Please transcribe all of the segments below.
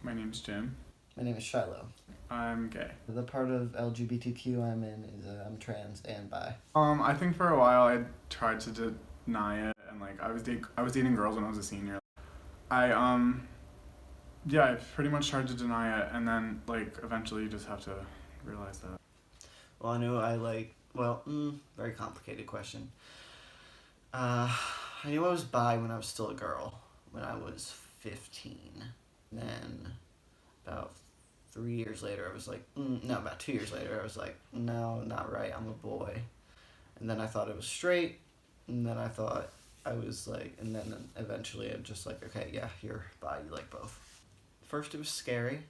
My name's Jim. My name is Shiloh. I'm gay. The part of LGBTQ I'm in is I'm trans and bi. I think for a while I tried to deny it, and like I was dating girls when I was a senior. I pretty much tried to deny it, and then like eventually you just have to realize that. Well, very complicated question. I knew I was bi when I was still a girl, when I was 15. Then about 3 years later, I was like, about 2 years later, I was like, no, not right, I'm a boy. And then I thought it was straight, and then I thought I was like, and then eventually I'm just like, okay, yeah, you're bi, you like both. First it was scary.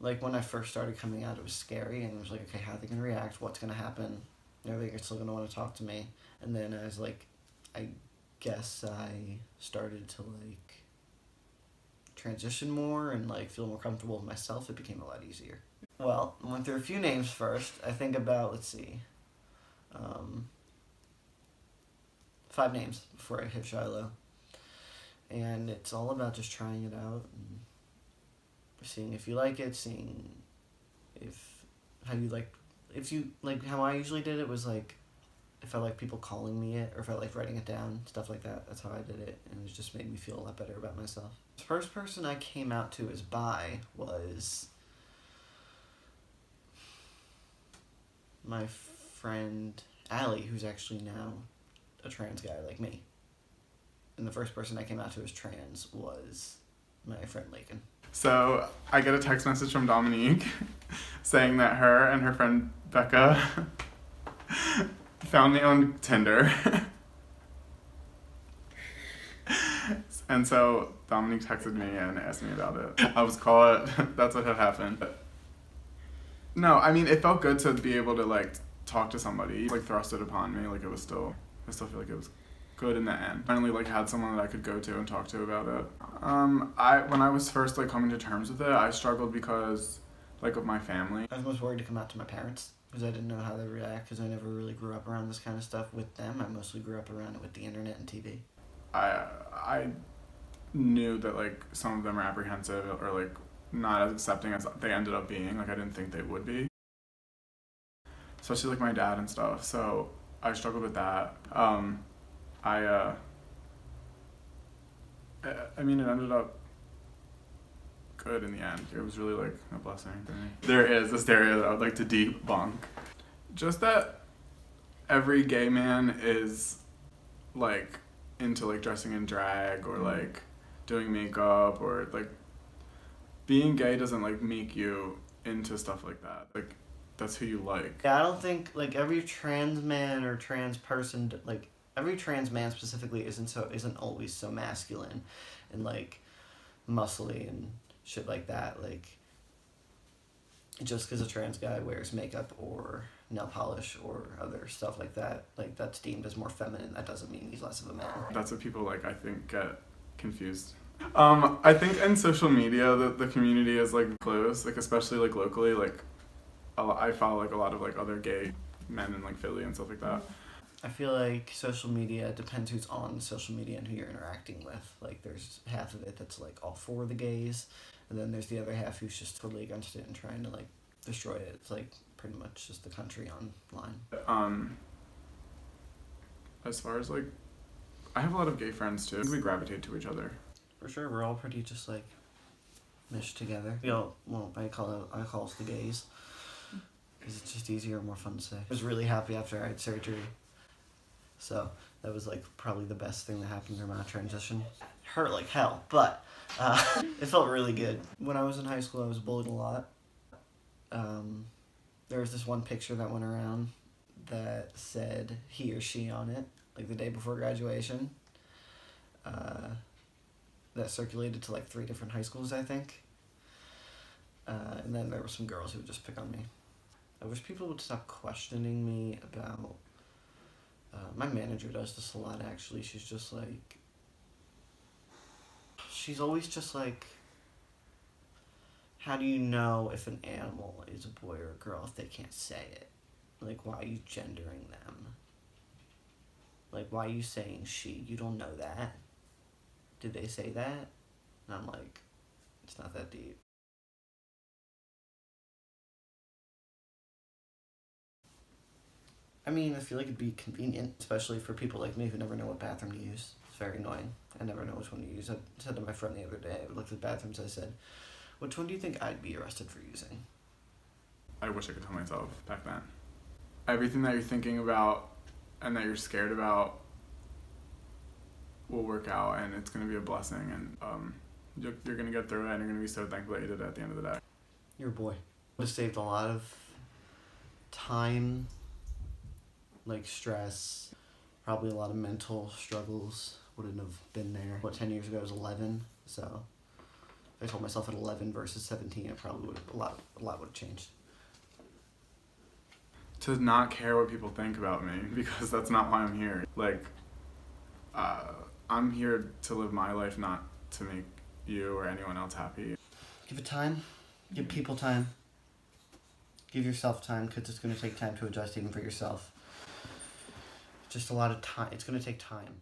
Like when I first started coming out, it was scary, and it was like, okay, how are they gonna react? What's gonna happen? Are they still gonna want to talk to me? And then I was like, I guess I started to like transition more and like feel more comfortable with myself. It became a lot easier. Well, I went through a few names first. I think about 5 names before I hit Shiloh, and it's all about just trying it out and seeing if you like it, seeing if you like how I usually did it was like if I like people calling me it or if I like writing it down, stuff like that. That's how I did it, and it just made me feel a lot better about myself. The first person I came out to as bi was my friend Allie, who's actually now a trans guy like me. And the first person I came out to as trans was my friend Lakin. So I get a text message from Dominique saying that her and her friend Becca found me on Tinder. And so Dominique texted me and asked me about it. I was caught. That's what had happened. No, I mean, it felt good to be able to like talk to somebody, like thrust it upon me. Like I still feel like it was good in the end. Finally like had someone that I could go to and talk to about it. When I was first like coming to terms with it, I struggled because like of my family. I was most worried to come out to my parents because I didn't know how they react because I never really grew up around this kind of stuff with them. I mostly grew up around it with the internet and TV. I knew that like some of them were apprehensive or like not as accepting as they ended up being. Like I didn't think they would be. Especially like my dad and stuff. So I struggled with that. I mean, it ended up good in the end. It was really like a blessing for me. There is this area that I would like to debunk. Just that every gay man is like into like dressing in drag or like doing makeup or like being gay doesn't like make you into stuff like that. Like that's who you like. Yeah, I don't think like every trans man or trans person like every trans man specifically isn't always so masculine and like muscly and shit like that. Like just because a trans guy wears makeup or nail polish or other stuff like that, like that's deemed as more feminine. That doesn't mean he's less of a man. That's what people like I think get confused. I think in social media the community is like close, like especially like locally. Like I follow like a lot of like other gay men in like Philly and stuff like that. I feel like social media depends who's on social media and who you're interacting with. Like there's half of it that's like all for the gays, and then there's the other half who's just totally against it and trying to like destroy it. It's like pretty much just the country online. As far as like, I have a lot of gay friends too. We gravitate to each other. For sure, we're all pretty just like meshed together. I call us the gays because it's just easier and more fun to say. I was really happy after I had surgery. So that was like probably the best thing that happened during my transition. Hurt like hell, but it felt really good. When I was in high school, I was bullied a lot. There was this one picture that went around that said he or she on it, like the day before graduation. That circulated to like 3 different high schools, I think. And then there were some girls who would just pick on me. I wish people would stop questioning me about... my manager does this a lot, actually. She's just like... She's always just like... How do you know if an animal is a boy or a girl if they can't say it? Like, why are you gendering them? Like, why are you saying she? You don't know that. Did they say that? And I'm like, it's not that deep. I mean, I feel like it'd be convenient, especially for people like me who never know what bathroom to use. It's very annoying. I never know which one to use. I said to my friend the other day, I looked at bathrooms, I said, which one do you think I'd be arrested for using? I wish I could tell myself back then. Everything that you're thinking about and that you're scared about will work out, and it's going to be a blessing, and you're going to get through it, and you're going to be so thankful that you did it at the end of the day. You're a boy. Would have saved a lot of time, like stress, probably a lot of mental struggles wouldn't have been there. 10 years ago I was 11, so if I told myself at 11 versus 17, it probably would have, a lot would have changed. To not care what people think about me, because that's not why I'm here. Like, I'm here to live my life, not to make you or anyone else happy. Give it time. Give people time. Give yourself time, because it's going to take time to adjust even for yourself. Just a lot of time. It's going to take time.